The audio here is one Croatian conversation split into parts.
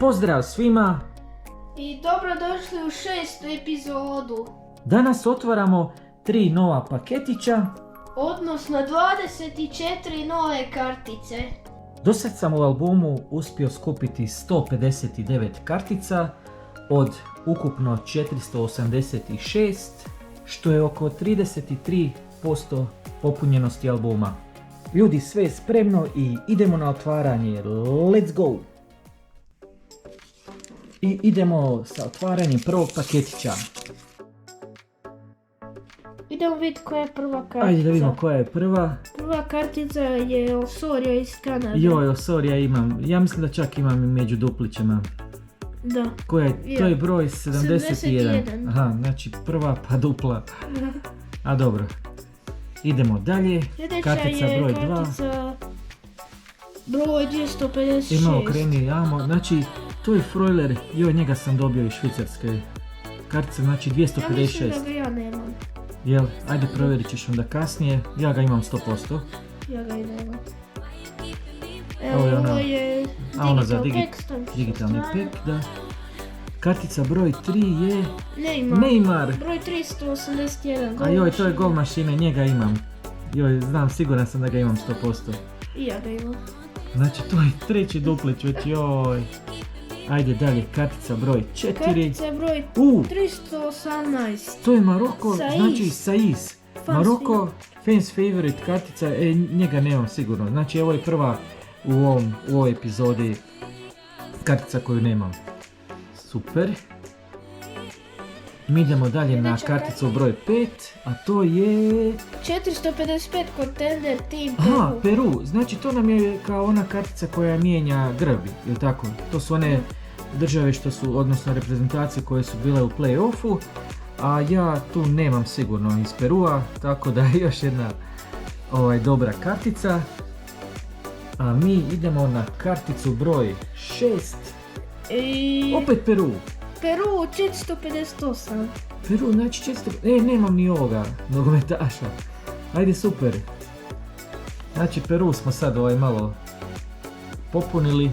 Pozdrav svima! I dobrodošli u 6. epizodu. Danas otvaramo 3 nova paketića. Odnosno 24 nove kartice. Dosad sam u albumu uspio skupiti 159 kartica od ukupno 486, što je oko 33% popunjenosti albuma. Ljudi, sve je spremno i idemo na otvaranje. Let's go! I idemo sa otvaranjem prvog paketića. Idemo vidjeti koja je prva kartica. Ajde da vidimo koja je prva. Prva kartica je Osoria iz Kanade. Joj, Osoria imam. Ja mislim da čak imam i među duplićima. Da. Koja je? To je broj 71. 71. Aha, znači prva pa dupla. A dobro. Idemo dalje. Sljedeća Kartica je broj kartica broj 256. Ima okreni amo. Znači, to je Freuler. Joj, njega sam dobio iz Švicarske. Kartica znači 256. Ja mislim da ga ja nemam. Jel? Ajde provjerit ćeš onda kasnije. Ja ga imam 100%. Ja ga i nemam. Ovo je Evo, ona- ovo je a ona za digitalni pek. pek, da. Kartica broj 3 je Neymar. Neymar. Broj 381. A joj, to je gol mašine, njega imam. Joj, znam, siguran sam da ga imam 100%. I ja ga imam. Znači, to je treći duplić, već joj. Ajde dalje, kartica broj 4. Kartica broj 318. To je Maroko, Saiz. znači Saiz. Fans Maroko, fans favorite kartica, njega nemam sigurno. Znači, ovo je prva u ovoj epizodi kartica koju nemam. Super. Mi idemo dalje na Sljedeća karticu broj 5, a to je... 455 Contender Team Aha, Peru. Peru. Znači to nam je kao ona kartica koja mijenja grbi, jel tako? To su one države što su, odnosno reprezentacije koje su bile u play-offu, a ja tu nemam sigurno iz Perua, tako da je još jedna dobra kartica. A mi idemo na karticu broj 6, I opet Peru. Peru 458. Peru, znači 400... nemam ni ovoga nogometaša. Ajde, super. Znači, Peru smo sad malo popunili.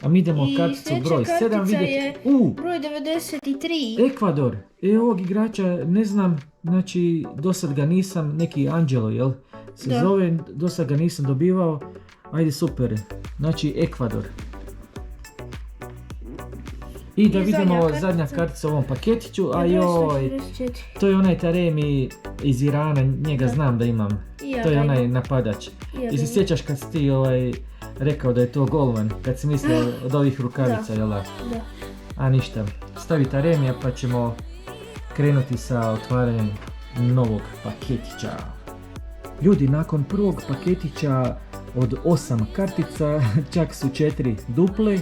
A mi idemo I karticu sljedeća broj 7 kartica vidjeti. je broj 93. Ekvador. Ovog igrača ne znam, znači, dosad ga nisam, neki Angelo, jel? Se Da. zove, dosad ga nisam dobivao. Ajde, super. Znači, Ekvador. I da I vidimo zadnja zadnja kartica. kartica u ovom paketiću, a Broj joj, 144. to je onaj Taremi iz Irana, njega Da. znam da imam. I ja To je ga onaj imam. napadač. I ja ga I se imam. sjećaš kad si ti rekao da je to golman, kad si mislio od ovih rukavica, Da. jel da? Da. A ništa, stavi Taremija pa ćemo krenuti sa otvaranjem novog paketića. Ljudi, nakon prvog paketića od 8 kartica, čak su 4 duple,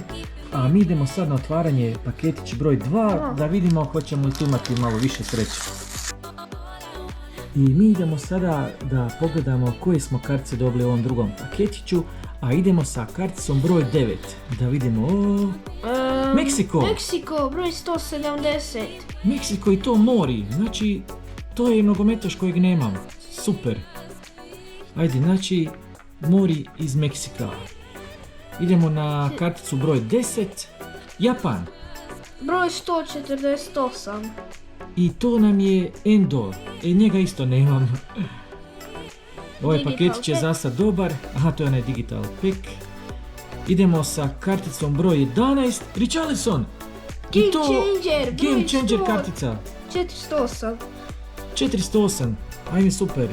a mi idemo sad na otvaranje paketić broj 2, da vidimo hoćemo li tu imati malo više sreće. I mi idemo sada da pogledamo koje smo kartice dobili u ovom drugom paketiću, a idemo sa karticom broj 9, da vidimo, Meksiko. Meksiko, broj 170. Meksiko i to Mori, znači to je nogometaš kojeg nemam, super. Ajde, znači Mori iz Meksika. Idemo na karticu broj 10, Japan. Broj 148. I to nam je Endo, njega isto nemam. Ovaj Digital paketić je pack. za sad dobar, aha, to je onaj digital pack. Idemo sa karticom broj 11, Richarlison. I Game to Changer, broj Game Changer 100. kartica. 408. 408, ajme super.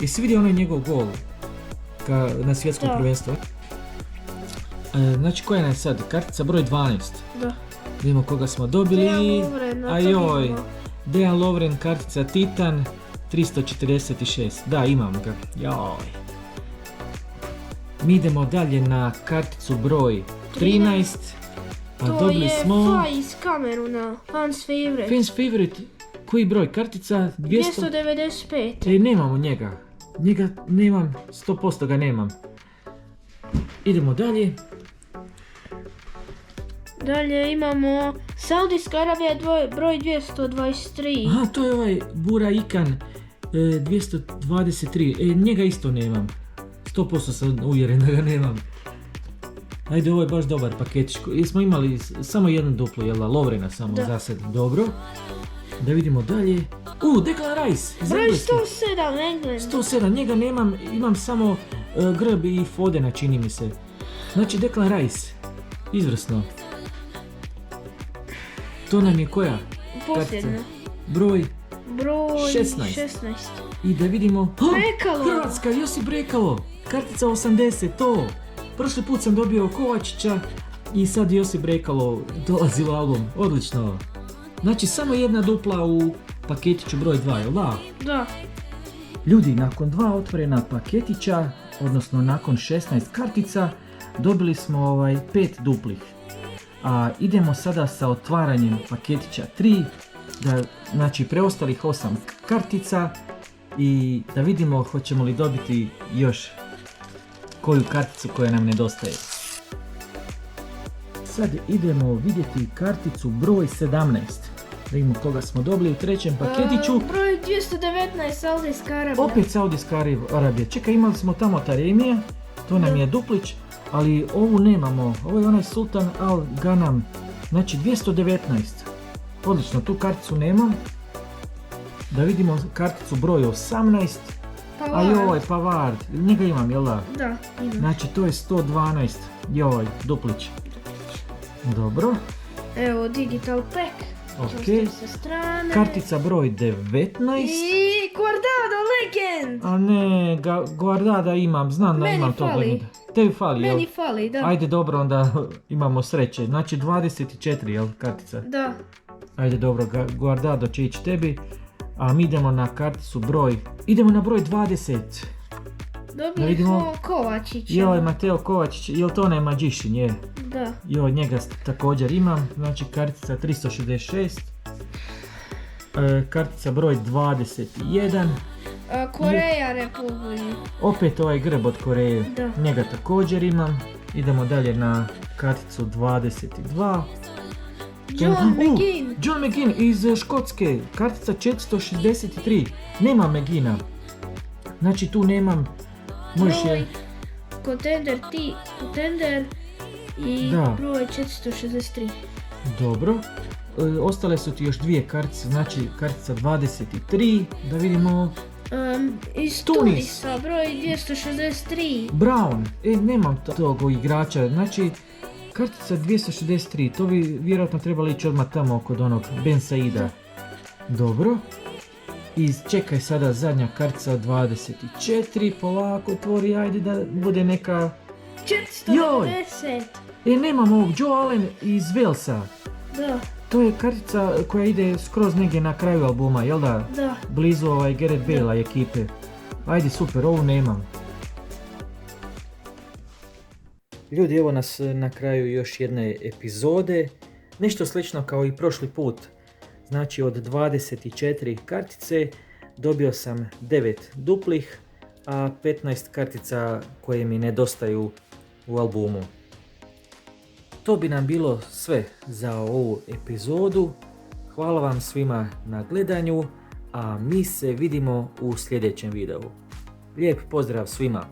Jesi vidio onaj njegov gol na svjetskom Da. prvenstvu? Znači koja je nam sad? Kartica broj 12. Da. Vidimo koga smo dobili. Dejan Lovren, a to Ajoj, vidimo. Dejan Lovren, kartica Titan 346. Da, imam ga. Joj. Mi idemo dalje na karticu broj 13. A To dobili je smo Fa iz Kameruna, fans favorite. fans favorite. Koji broj? Kartica 200? 295. Nemamo njega. Njega nemam, 100% ga nemam. Idemo dalje. Dalje imamo Saudijska Arabija broj 223. Aha, to je ovaj Bura Ikan 223. Njega isto nemam. 100% sam uvjeren da ga nemam. Ajde, ovo je baš dobar paketić. Jesmo imali samo jednu duplu, jel da? Lovrena samo Da. za sad. Dobro. Da vidimo dalje. Declan Rice. iz Broj Engleske. 107, England. 107, njega nemam, imam samo Grb i Fodena, čini mi se. Znači Declan Rice. Izvrsno. To nam je koja? Posljedno. Kartica. Broj Broj 16. 16. i da vidimo... Brekalo! Hrvatska, Josip Brekalo! Kartica 80, to! Prošli put sam dobio Kovačića i sad Josip Brekalo dolazi u album. Odlično! Znači samo jedna dupla u paketiću broj 2, jel da? Da. Ljudi, nakon 2 otvorena paketića, odnosno nakon 16 kartica, dobili smo 5 duplih. A idemo sada sa otvaranjem paketića 3, znači preostalih 8 kartica i da vidimo hoćemo li dobiti još koju karticu koja nam nedostaje. Sad idemo vidjeti karticu broj 17. Da vidimo koga smo dobili u trećem paketiću. Broj 219, Saudijska Arabija. Opet Saudijska Arabija. Čekaj, imali smo tamo Taremije, to nam je duplić, ali ovu nemamo. Ovo je onaj Sultan Al Ganam, znači 219. Odlično, tu karticu nemam. Da vidimo karticu broj 18. A joj, Pavard, njega imam, jel da? Da, imam. Znači to je 112. Joj, duplić. Dobro. Evo, Digital Pack. Ok. Sa strane. Kartica broj 19. I Guardado Legend. A ne, Guardada imam, znam da Meni imam to. fali. Tebi fali, jel? Meni fali, da. Ajde, dobro, onda imamo sreće. Znači 24, jel, kartica? Da. Ajde, dobro, Guardado će ići tebi. A mi idemo na karticu broj... Idemo na broj 20. Dobili smo Kovačića. Joj, Mateo Kovačić, jel to onaj Magician, je? Da. Joj, njega također imam. Znači kartica 366. Kartica broj 21. Koreja Republika. Opet ovaj grb od Koreje. Da. Njega također imam. Idemo dalje na karticu 22. John McGinn iz Škotske. Kartica 463. Nema McGinna. Znači tu nemam. Broj Contender i da. Broj 463. Dobro. Ostale su ti još dvije kartice, znači kartica 23, da vidimo... Iz Tunisa, broj 263. Brown, nemam tog igrača, znači kartica 263, to bi vjerojatno trebalo ići odmah tamo kod onog Ben Saida. Dobro. I čekaj sada zadnja kartica 24, polako otvori, ajde da bude neka... 490. Nemam ovog, Joe Allen iz Walesa. Da. To je kartica koja ide skroz negdje na kraju albuma, jel da? Da. Blizu Gareth Bale ekipe. Ajde, super, ovu nemam. Ljudi, evo nas na kraju još jedne epizode. Nešto slično kao i prošli put. Znači od 24 kartice dobio sam 9 duplih, a 15 kartica koje mi nedostaju u albumu. To bi nam bilo sve za ovu epizodu. Hvala vam svima na gledanju, a mi se vidimo u sljedećem videu. Lijep pozdrav svima!